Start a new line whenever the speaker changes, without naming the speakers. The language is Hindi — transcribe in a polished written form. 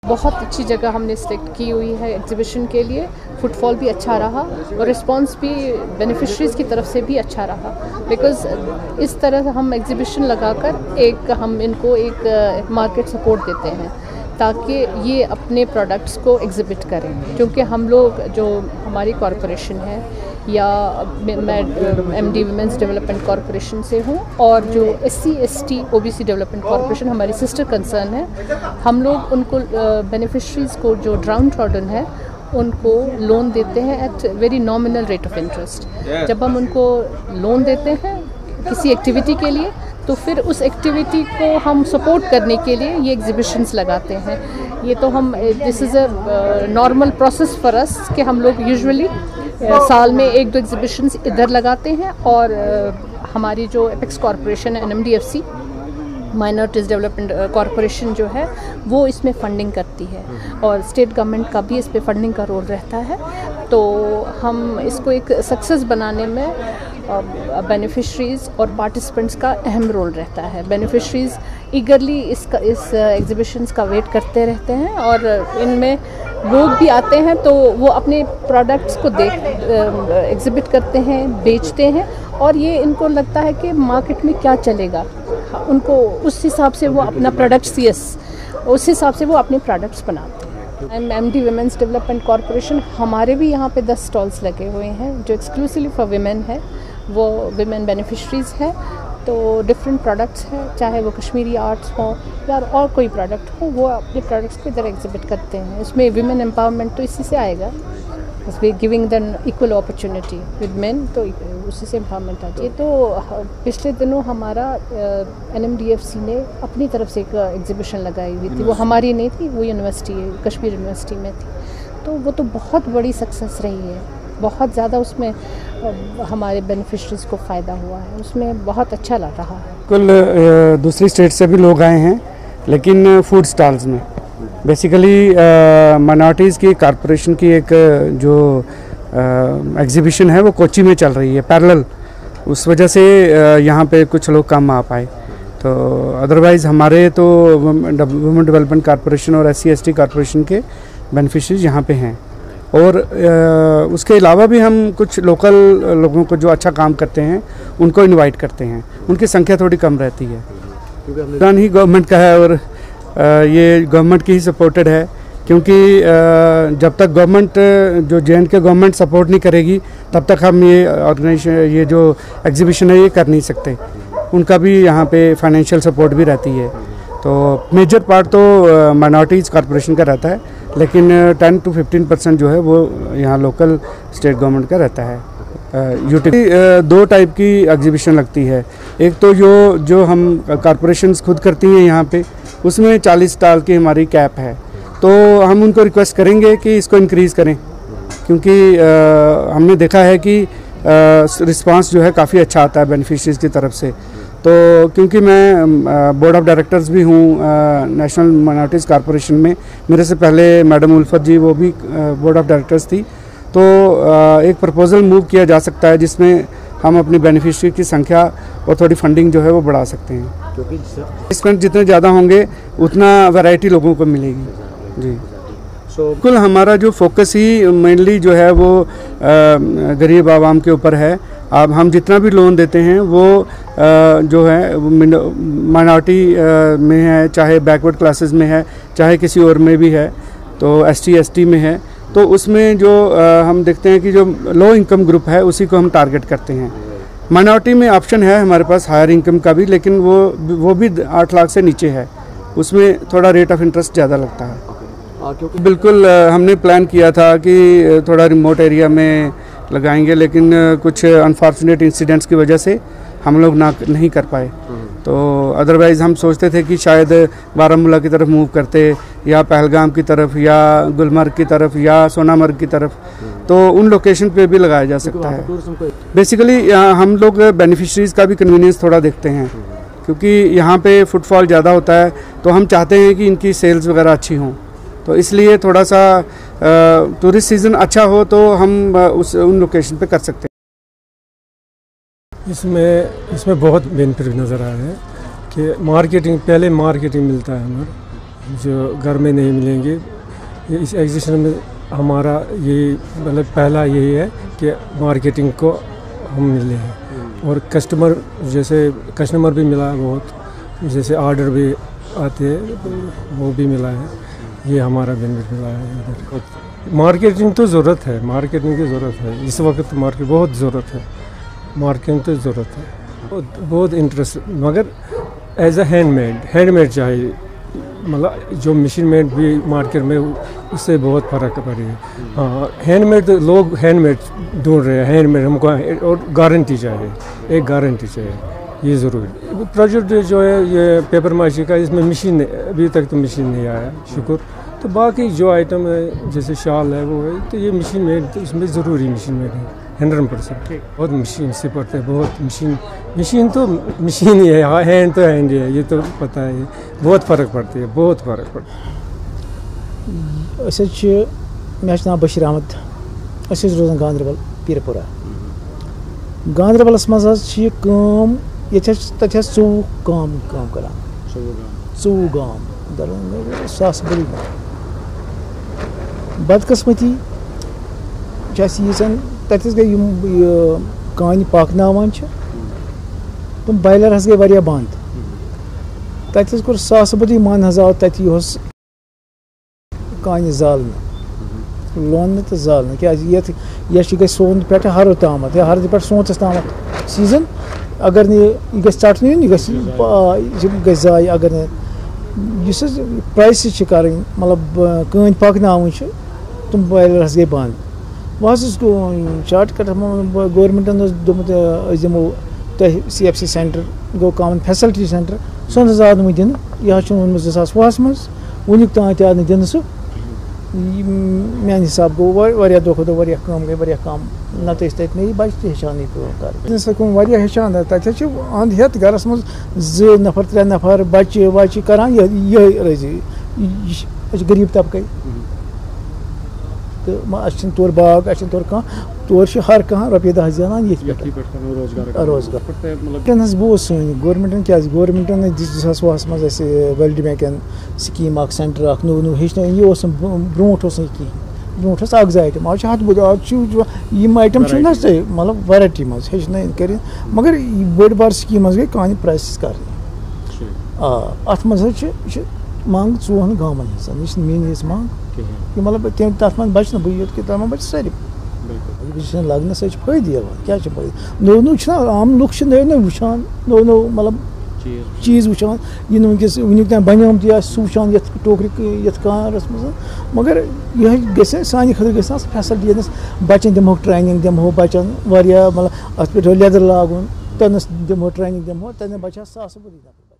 बहुत अच्छी जगह हमने सिलेक्ट की हुई है एग्जीबिशन के लिए। फुटफॉल भी अच्छा रहा और रिस्पांस भी बेनिफिशरीज़ की तरफ से भी अच्छा रहा, बिकॉज़ इस तरह हम एग्जीबिशन लगाकर हम इनको एक मार्केट सपोर्ट देते हैं ताकि ये अपने प्रोडक्ट्स को एग्जिबिट करें। क्योंकि हम लोग जो हमारी कॉरपोरेशन है या मैं MD वुमेंस डेवलपमेंट कॉरपोरेशन से हूँ और जो SC ST OBC development corporation हमारी सिस्टर कंसर्न है, हम लोग उनको बेनिफिशरीज़ को जो डाउन ट्रॉडन है उनको लोन देते हैं at very nominal rate of interest. जब हम उनको लोन देते हैं किसी एक्टिविटी के लिए तो फिर उस एक्टिविटी को हम सपोर्ट करने के लिए ये एग्जीबिशंस लगाते हैं। ये तो हम this is a normal process for us कि हम लोग यूजुअली साल में 1-2 एग्जीबिशंस इधर लगाते हैं और हमारी जो एपेक्स कॉरपोरेशन है NMDFC माइनॉरिटीज़ डेवलपमेंट कॉरपोरेशन जो है वो इसमें फ़ंडिंग करती है और स्टेट गवर्नमेंट का भी इस पे फंडिंग का रोल रहता है। तो हम इसको एक सक्सेस बनाने में बेनिफिशरीज़ और पार्टिसिपेंट्स का अहम रोल रहता है। बेनिफिशरीज़ ईगरली इस एग्जीबिशंस का वेट करते रहते हैं और इनमें लोग भी आते हैं तो वो अपने प्रोडक्ट्स को एग्जिबिट करते हैं, बेचते हैं और ये इनको लगता है कि मार्केट में क्या चलेगा, उनको उस हिसाब से वो अपना उस हिसाब से वो अपने प्रोडक्ट्स बनाते हैं। MD वुमेंस डेवलपमेंट कॉरपोरेशन हमारे भी यहाँ पे 10 स्टॉल्स लगे हुए हैं जो एक्सक्लूसिवली फॉर विमेन है, वो विमेन बेनिफिशरीज़ है। तो डिफरेंट प्रोडक्ट्स हैं, चाहे वो कश्मीरी आर्ट्स हो या और कोई प्रोडक्ट हो, वो अपने प्रोडक्ट्स को इधर एग्जिबिट करते हैं। इसमें विमेन एम्पावरमेंट तो इसी से आएगा, giving than equal opportunity with main, तो उसी से एम्पावरमेंट आती है। तो पिछले दिनों हमारा NMDFC ने अपनी तरफ से एक एग्जीबिशन लगाई हुई थी, वो हमारी नहीं थी, वो कश्मीर यूनिवर्सिटी में थी। तो वो तो बहुत बड़ी सक्सेस रही है, बहुत ज़्यादा उसमें हमारे बेनिफिशरीज़ को फ़ायदा हुआ है, उसमें बहुत अच्छा लग रहा है।
कुल दूसरी स्टेट से भी लोग आए हैं, लेकिन फूड स्टॉल्स में बेसिकली माइनॉरिटीज़ की कॉरपोरेशन की एक जो एग्जीबिशन है वो कोची में चल रही है पैरेलल, उस वजह से यहाँ पे कुछ लोग कम आ पाए। तो अदरवाइज़ हमारे तो वुमेन डेवलपमेंट कॉरपोरेशन और SC ST कॉरपोरेशन के बेनिफिशरीज यहाँ पे हैं और उसके अलावा भी हम कुछ लोकल लोगों को जो अच्छा काम करते हैं उनको इनवाइट करते हैं। उनकी संख्या थोड़ी कम रहती है, प्लान ही गवर्नमेंट का है और ये गवर्नमेंट की ही सपोर्टेड है, क्योंकि जब तक गवर्नमेंट जो JNK गवर्नमेंट सपोर्ट नहीं करेगी तब तक हम ये जो एग्जीबिशन है ये कर नहीं सकते। उनका भी यहाँ पे फाइनेंशियल सपोर्ट भी रहती है। तो मेजर पार्ट तो माइनॉरिटीज़ कॉरपोरेशन का रहता है, लेकिन 10 to 15% जो है वो यहाँ लोकल स्टेट गवर्नमेंट का रहता है। दो टाइप की एग्जीबिशन लगती है, एक तो जो हम कॉरपोरेशंस खुद करती हैं यहाँ पे, उसमें 40 स्टॉल की हमारी कैप है। तो हम उनको रिक्वेस्ट करेंगे कि इसको इंक्रीज़ करें, क्योंकि हमने देखा है कि रिस्पांस जो है काफ़ी अच्छा आता है बेनिफिशरीज़ की तरफ से। तो क्योंकि मैं बोर्ड ऑफ डायरेक्टर्स भी हूँ नेशनल माइनॉरिटीज़ कॉरपोरेशन में, मेरे से पहले मैडम उल्फत जी वो भी बोर्ड ऑफ डायरेक्टर्स थी। तो एक प्रपोज़ल मूव किया जा सकता है जिसमें हम अपनी बेनिफिशरी की संख्या और थोड़ी फंडिंग जो है वो बढ़ा सकते हैं, क्योंकि डिस्काउंट जितने ज़्यादा होंगे उतना वैरायटी लोगों को मिलेगी जी। बिल्कुल हमारा जो फोकस ही मेनली जो है वो गरीब आवाम के ऊपर है। अब हम जितना भी लोन देते हैं वो जो है माइनॉरिटी में है, चाहे बैकवर्ड क्लासेस में है, चाहे किसी और में भी है, तो SC ST में है। तो उसमें जो हम देखते हैं कि जो लो इनकम ग्रुप है उसी को हम टारगेट करते हैं। माइनॉरिटी में ऑप्शन है हमारे पास हायर इनकम का भी, लेकिन वो भी 8 लाख से नीचे है, उसमें थोड़ा रेट ऑफ इंटरेस्ट ज़्यादा लगता है। क्योंकि बिल्कुल हमने प्लान किया था कि थोड़ा रिमोट एरिया में लगाएंगे, लेकिन कुछ अनफॉर्चुनेट इंसिडेंट्स की वजह से हम लोग नहीं कर पाए। तो अदरवाइज़ हम सोचते थे कि शायद बारामूला की तरफ मूव करते, या पहलगाम की तरफ, या गुलमर्ग की तरफ, या सोनामर्ग की तरफ, तो उन लोकेशन पे भी लगाया जा सकता है। बेसिकली हम लोग बेनिफिशरीज़ का भी कन्वीनियंस थोड़ा देखते हैं, क्योंकि यहाँ पे फुटफॉल ज़्यादा होता है, तो हम चाहते हैं कि इनकी सेल्स वगैरह अच्छी हों। तो इसलिए थोड़ा सा टूरिस्ट सीज़न अच्छा हो तो हम उन लोकेशन पे कर सकते हैं।
इसमें बहुत बेनिफिट नज़र आया है कि पहले मार्केटिंग मिलता है हमारा, जो घर में नहीं मिलेंगे। इस एग्जीबिशन में हमारा ये मतलब पहला यही है कि मार्केटिंग को हम मिले हैं और कस्टमर भी मिला है बहुत, जैसे ऑर्डर भी आते हैं वो भी मिला है, ये हमारा बेनिफिट मिला है इधर। मार्केटिंग तो ज़रूरत है, मार्केटिंग की ज़रूरत है इस वक्त, मार्केट बहुत ज़रूरत है, मार्केटिंग तो ज़रूरत है, बहुत इंटरेस्ट, मगर एज अ हैंडमेड चाहिए, मतलब जो मशीन मेड भी मार्केट में उससे बहुत फ़र्क पड़ी है। हाँ, हैंडमेड लोग हैंडमेड ढूंढ रहे हैं, हैंडमेड हमको और गारंटी चाहिए, एक गारंटी चाहिए, ये ज़रूरी। प्रोजेक्ट जो है ये पेपर माशी का, इसमें मशीन अभी तक तो मशीन नहीं आया शुक्र। तो बाकी जो आइटम है जैसे शाल है वो है, तो ये मशीन मेड, तो इसमें ज़रूरी मशीन मेड है 100%। बहुत मशीन से पड़ता है, बहुत मशीन तो मशीन ही है, हैंड तो हैंड ही है, ये तो पता है, बहुत फ़र्क पड़ती है, बहुत फ़र्क पड़ता है।
मे नाम बशीर अहमद, रोजान गांधरबल पीरपुरा। गांधरबलस मज तत 24 काम कर 24 गाम सास बड़ी बदकस्मती यीजन तथस गई कान पाकनावान तुम बॉयलर हस गई वारिया बंद तथस कोर सास बदी मान हज आव तत यह कान जालने लोन तो जालने क्या ये गई सोन पे हर तम हर पे सोचस तम सीजन अगर यह गटन यह गई जाय अगर प्राइस कर मतलब कन पकन तुम बॉयलर हस गई बंद वह शार्ट कट गवर्नमेंटन दोमुत दिमो तुम CFC सेंटर गो कॉमन फैसिलिटी सेंटर सो आव नम दिन यह वोनमुत 2020 मज वुनिक तान आव दिन सह मान हिसाब गो दो खुद कम गई कम नत मे बच्चे हेचान कर बिजनेस हेचान तक अंद हेत गरस मज 2 नफर 3 नफर बच्चे वच्चे करान ये रोजी गरीब तबके तो तौर बाग तौर तौर हर कह रुपये 10 जान ये रोजगार बो गवर्नमेंटन क्या गवर्नमेंटन 2020 मज वर्ल्ड बैंकन स्कीम सेंटर नो हेचन ये ब्रोट ब्रोट अगज आइटम आज हथ बुद आज आइटम मतलब वैरायटी मज हेचन कर मगर बड़ बार स्कीम गई कान प्राइस कर अत मज मांग 4 गामन हिंस मेन मांग कि मतलब तथ मन बच बहुत कि तथ बच सारे लगने फायदे क्या नो आम लुक नो वुचान नो मतलब चीज़ वुचान यह वनस वुनिक तम बनियोम सह वुचान ये टोकर कारस मज मगर यह ग सान खुद ग फैसिलिटी बच्चन दिमो ट्रेनिंग दिमो बच्चन मतलब अत पे लेदर लागुन तनस दिमो ट्रेनिंग दिमो तन बचा 100